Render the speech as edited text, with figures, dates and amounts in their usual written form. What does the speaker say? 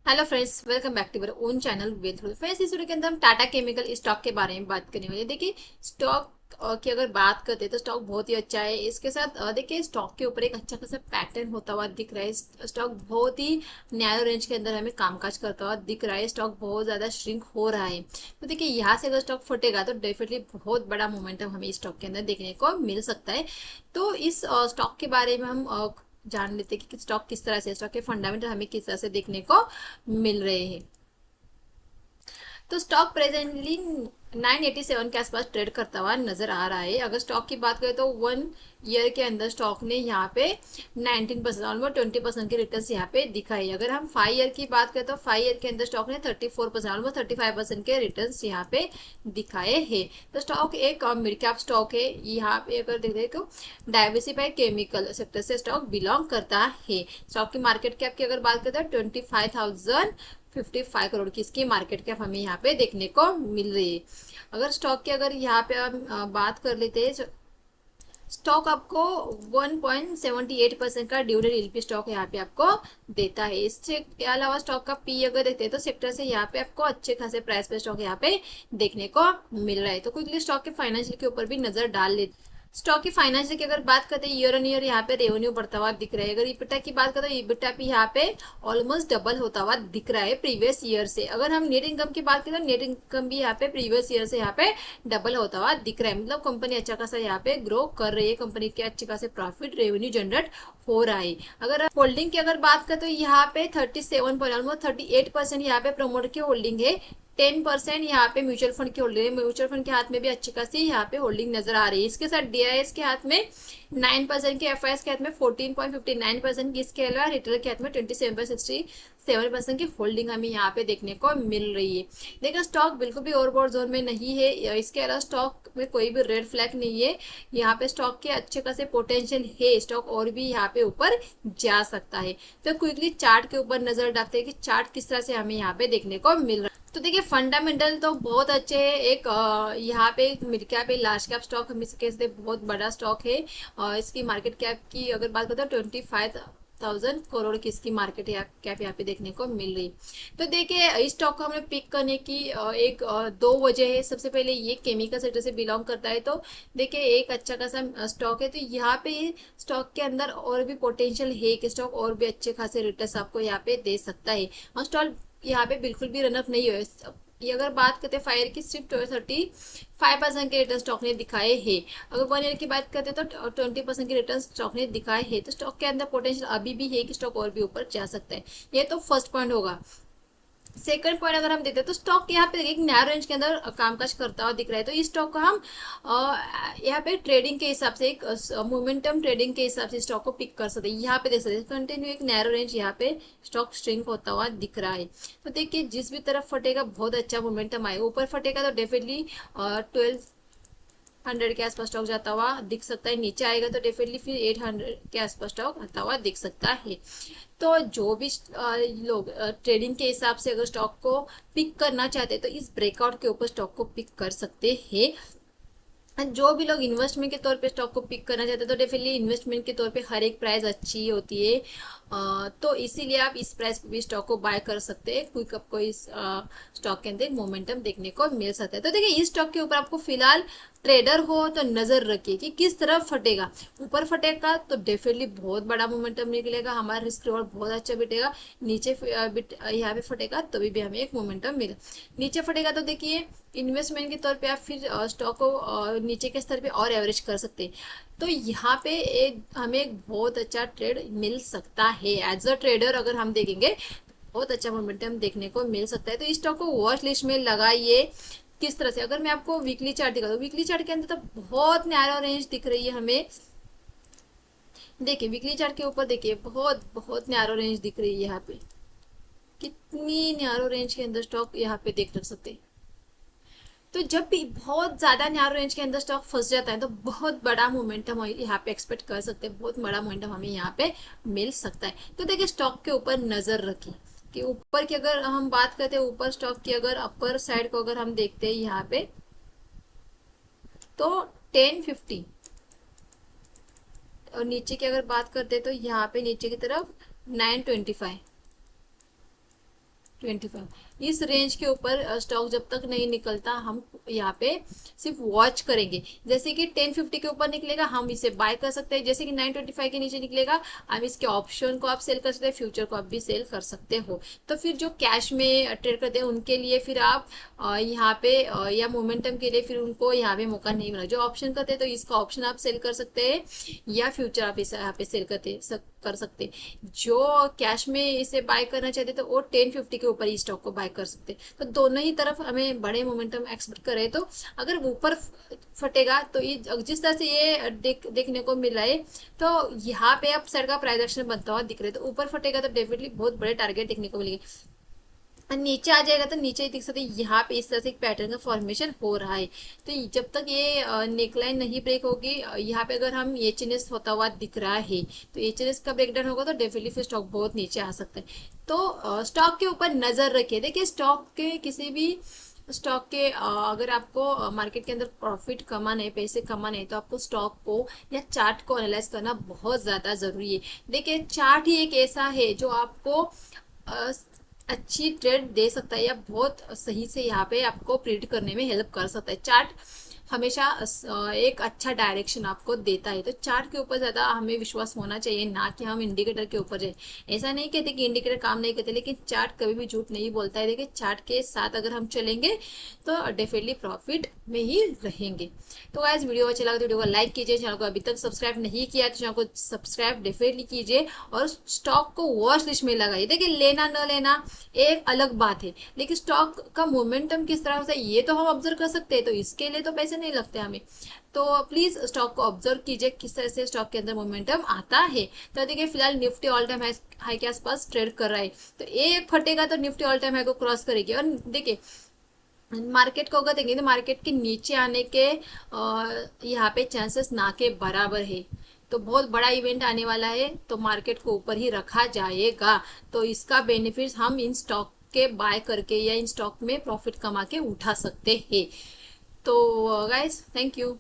Hello friends, welcome back to our own channel with friends. इस video के अंदर हम टाटा केमिकल स्टॉक के बारे में बात करने वाले हैं। देखिए, स्टॉक की अगर बात करते हैं तो स्टॉक बहुत ही अच्छा है। इसके साथ देखिए, स्टॉक के ऊपर एक अच्छा खासा पैटर्न होता हुआ दिख रहा है। स्टॉक बहुत ही नैरो रेंज के अंदर हमें कामकाज करता हुआ दिख रहा है। स्टॉक बहुत ज्यादा श्रिंक हो रहा है। तो देखिए, यहाँ से अगर स्टॉक फटेगा तो डेफिनेटली बहुत बड़ा मोमेंटम हमें स्टॉक के अंदर देखने को मिल सकता है। तो इस स्टॉक के बारे में हम जान लेते हैं कि स्टॉक किस तरह से, स्टॉक के फंडामेंटल हमें किस तरह से देखने को मिल रहे हैं। तो स्टॉक प्रेजेंटली 987 के आसपास ट्रेड करता हुआ नजर आ रहा है। अगर स्टॉक की बात करें तो 1 ईयर के अंदर स्टॉक ने यहाँ पे 19% ऑलमोस्ट 20% के रिटर्न यहाँ पे दिखाई। अगर हम 5 ईयर की बात करें तो 5 ईयर के अंदर स्टॉक ने 34% ऑलमोस्ट 35% के रिटर्न यहाँ पे दिखाए हैं। तो स्टॉक एक मिड कैप स्टॉक है। यहाँ पे अगर देखें तो डाइवर्सिफाइड केमिकल सेक्टर से स्टॉक बिलोंग करता है। स्टॉक की मार्केट कैप की अगर बात करें तो 25,055 करोड़ की इसकी मार्केट कैप हमें यहाँ पे देखने को मिल रही है। अगर स्टॉक की अगर यहाँ पे हम बात कर लेते हैं, स्टॉक आपको 1.78% का डिविडेंड यील्ड स्टॉक यहाँ पे आपको देता है। इससे अलावा स्टॉक का पी अगर देखते हैं तो सेक्टर से यहाँ पे आपको अच्छे खासे प्राइस पे स्टॉक यहाँ पे देखने को मिल रहा है। तो क्विकली स्टॉक के फाइनेंशियल के ऊपर भी नजर डाल लेते। स्टॉक की फाइनेंशियल की अगर बात करते हैं, ईयर ऑन ईयर यहाँ पे रेवेन्यू बढ़ता हुआ दिख रहा है। अगर इबिटा की बात करें तो इबिटा भी यहाँ पे ऑलमोस्ट डबल होता हुआ दिख रहा है प्रीवियस ईयर से। अगर हम नेट इनकम की बात करें तो नेट इनकम भी यहाँ पे प्रीवियस ईयर से यहाँ पे डबल होता हुआ दिख रहा है। मतलब कंपनी अच्छा खासा यहाँ पे ग्रो कर रही है, कंपनी के अच्छे खासे प्रॉफिट रेवेन्यू जनरेट हो रहा है। अगर होल्डिंग की अगर बात करें तो यहाँ पे 37.38% यहाँ पे प्रमोटर की होल्डिंग है। 10% यहाँ पे म्यूचुअल फंड की होल्डिंग है। म्यूचुअल फंड के हाथ में भी अच्छी खासी यहाँ पे होल्डिंग नजर आ रही है। इसके साथ डीआईएस के हाथ में 9% की, एफआईएस के हाथ में 14.59% की, इसके अलावा रिटेल के हाथ में 27.67% की होल्डिंग हमें यहाँ पे देखने को मिल रही है। देखिए, स्टॉक बिल्कुल भी ओवरबॉट जोन में नहीं है। इसके अलावा स्टॉक में कोई भी रेड फ्लैग नहीं है। यहाँ पे स्टॉक के अच्छे खासे पोटेंशियल है, स्टॉक और भी यहाँ पे ऊपर जा सकता है। तो क्विकली चार्ट के ऊपर नजर डालते हैं कि चार्ट किस तरह से हमें यहाँ पे देखने को मिल रहा है। तो देखिए, फंडामेंटल तो बहुत अच्छे हैं। एक यहाँ पे मिड कैप है, लार्ज कैप स्टॉक हम इसके से बहुत बड़ा स्टॉक है। इसकी मार्केट कैप की अगर बात करते हैं 25,000 करोड़ की इसकी मार्केट कैप यहाँ पे देखने को मिल रही। तो देखिए, इस स्टॉक को हमने पिक करने की दो वजह है। सबसे पहले ये केमिकल सेक्टर से बिलोंग करता है, तो देखिए एक अच्छा खासा स्टॉक है। तो यहाँ पे स्टॉक के अंदर और भी पोटेंशियल है कि स्टॉक और भी अच्छे खासे रिटर्न्स आपको यहाँ पे दे सकता है। और स्टॉक यहाँ पे बिल्कुल भी रनअप नहीं हुए। ये अगर बात करते हैं फायर की, सिर्फ 35% के रिटर्न स्टॉक ने दिखाए हैं। अगर 1 ईयर की बात करते हैं तो 20% के रिटर्न स्टॉक ने दिखाए हैं। तो स्टॉक के अंदर पोटेंशियल अभी भी है कि स्टॉक और भी ऊपर जा सकता है। ये तो फर्स्ट पॉइंट होगा। सेकंड पॉइंट अगर हम देखते हैं तो स्टॉक यहाँ पे एक नैरो रेंज के अंदर कामकाज करता हुआ दिख रहा है। तो इस स्टॉक को हम यहाँ पे ट्रेडिंग के हिसाब से, एक मोमेंटम ट्रेडिंग के हिसाब से स्टॉक को पिक कर सकते हैं। यहाँ पे देख सकते हैं कंटिन्यू एक नैरो रेंज यहाँ पे स्टॉक स्ट्रिंक होता हुआ दिख रहा है। तो देखिए, जिस भी तरफ फटेगा बहुत अच्छा मोमेंटम आएगा। ऊपर फटेगा तो डेफिनेटली 1200 के आसपास स्टॉक जाता हुआ दिख सकता है। नीचे आएगा तो डेफिनेटली फिर 800 के आसपास स्टॉक आता हुआ दिख सकता है। तो जो भी लोग ट्रेडिंग के हिसाब से अगर स्टॉक को पिक करना चाहते हैं तो इस ब्रेकआउट के ऊपर स्टॉक को पिक कर सकते हैं। जो भी लोग इन्वेस्टमेंट के तौर पे स्टॉक को पिक करना चाहते हैं तो डेफिनेटली इन्वेस्टमेंट के तौर पे हर एक प्राइस अच्छी होती है। तो इसीलिए आप इस प्राइस पे भी स्टॉक को बाय कर सकते हैं। क्विक आपको इस स्टॉक के अंदर मोमेंटम देखने को मिल सकता है। तो देखिए, इस स्टॉक के ऊपर आपको फिलहाल ट्रेडर हो तो नजर रखिए कि किस तरफ फटेगा। ऊपर फटेगा तो डेफिनेटली बहुत बड़ा मोमेंटम निकलेगा, हमारा रिस्क रिवॉर्ड बहुत अच्छा बिटेगा। नीचे यहाँ पे फटेगा तो भी हमें एक मोमेंटम मिलेगा। नीचे फटेगा तो देखिए, इन्वेस्टमेंट के तौर पे आप फिर स्टॉक को नीचे के स्तर पे और एवरेज कर सकते हैं। तो यहाँ पे हमें एक बहुत अच्छा ट्रेड मिल सकता है। एज अ ट्रेडर अगर हम देखेंगे बहुत अच्छा मोमेंटम देखने को मिल सकता है। तो इस स्टॉक को वॉच लिस्ट में लगाइए। किस तरह से, अगर मैं आपको वीकली चार्ट दिखा दूँ, वीकली चार्ट के अंदर तो बहुत नैरो रेंज दिख रही है हमें। देखिए, वीकली चार्ट के ऊपर देखिए बहुत बहुत नैरो रेंज दिख रही है। यहाँ पे कितनी नैरो रेंज के अंदर स्टॉक यहाँ पे देख सकते हैं। तो जब भी बहुत ज्यादा नैरो रेंज के अंदर स्टॉक फंस जाता है तो बहुत बड़ा मोमेंटम यहाँ पे एक्सपेक्ट कर सकते हैं। बहुत बड़ा मोमेंटम हमें यहाँ पे मिल सकता है। तो देखिए, स्टॉक के ऊपर नजर रखिए कि ऊपर की अगर हम बात करते हैं, ऊपर स्टॉक की अगर अपर साइड को अगर हम देखते हैं यहाँ पे तो 1050, और नीचे की अगर बात करते हैं तो यहाँ पे नीचे की तरफ 925। 25 इस रेंज के ऊपर स्टॉक जब तक नहीं निकलता हम यहाँ पे सिर्फ वॉच करेंगे। जैसे कि 1050 के ऊपर निकलेगा हम इसे बाय कर सकते हैं, जैसे कि 925 के नीचे निकलेगा हम इसके ऑप्शन को आप सेल कर सकते हैं, फ्यूचर को आप भी सेल कर सकते हो। तो फिर जो कैश में ट्रेड करते हैं उनके लिए फिर आप यहाँ पे या मोमेंटम के लिए फिर उनको यहाँ पे मौका नहीं मिला। जो ऑप्शन करते हैं तो इसका ऑप्शन आप सेल कर सकते हैं या फ्यूचर आप इसे यहाँ पे सेल कर सकते। जो कैश में इसे बाय करना चाहते तो वो 1050 के ऊपर इस स्टॉक को बाय कर सकते। तो दोनों ही तरफ हमें बड़े मोमेंटम एक्सपेक्ट करें। तो अगर ऊपर फटेगा तो ये जिस तरह से ये देखने को मिला है, तो यहाँ पे अब साइड का प्राइस एक्शन बनता हुआ दिख रहा है। तो ऊपर फटेगा तो डेफिनेटली बहुत बड़े टारगेट देखने को मिलेंगे, नीचे आ जाएगा तो नीचे ही दिख सकते हैं। यहाँ पे इस तरह से एक पैटर्न का फॉर्मेशन हो रहा है। तो जब तक ये नेकलाइन नहीं ब्रेक होगी, यहाँ पे अगर हम एचएनएस होता हुआ दिख रहा है तो एचएनएस का ब्रेकडाउन होगा तो डेफिनेटली फिर स्टॉक बहुत नीचे आ सकता है। तो स्टॉक के ऊपर नजर रखिए। देखिए स्टॉक के किसी भी स्टॉक के अगर आपको मार्केट के अंदर प्रॉफिट कमाना है, पैसे कमाने हैं, तो आपको स्टॉक को या चार्ट को एनालाइज करना बहुत ज़्यादा ज़रूरी है। देखिए चार्ट ही एक ऐसा है जो आपको अच्छी ट्रेड दे सकता है या बहुत सही से यहाँ पे आपको प्रिडिक्ट करने में हेल्प कर सकता है। चार्ट हमेशा एक अच्छा डायरेक्शन आपको देता है। तो चार्ट के ऊपर ज़्यादा हमें विश्वास होना चाहिए, ना कि हम इंडिकेटर के ऊपर जाए। ऐसा नहीं कहते कि इंडिकेटर काम नहीं करते, लेकिन चार्ट कभी भी झूठ नहीं बोलता है। देखिए चार्ट के साथ अगर हम चलेंगे तो डेफिनेटली प्रॉफिट में ही रहेंगे। तो गाइस वीडियो अच्छा लगा तो वीडियो को लाइक कीजिए, चैनल को अभी तक सब्सक्राइब नहीं किया तो चैनल को सब्सक्राइब डेफिनेटली कीजिए और स्टॉक को वॉच लिस्ट में लगाइए। देखिए लेना न लेना एक अलग बात है, लेकिन स्टॉक का मोमेंटम किस तरह से ये तो हम ऑब्जर्व कर सकते हैं। तो इसके लिए तो पैसे नहीं लगते हमें। तो प्लीज स्टॉक को ऑब्जर्व कीजिए किस तरह से स्टॉक के अंदर मोमेंटम आता है। तो देखिए फिलहाल निफ्टी ऑल टाइम हाई के आसपास ट्रेड कर रहा है, तो एक फटेगा तो निफ्टी ऑल टाइम हाई को क्रॉस करेगी। और देखिए मार्केट को अगर देखेंगे तो मार्केट के नीचे आने के यहाँ पे चांसेस ना के बराबर है। तो बहुत बड़ा इवेंट आने वाला है, तो मार्केट को ऊपर ही रखा जाएगा। तो इसका बेनिफिट हम इन स्टॉक के बाय करके या इन स्टॉक में प्रॉफिट कमा के उठा सकते हैं। तो गाइस थैंक यू।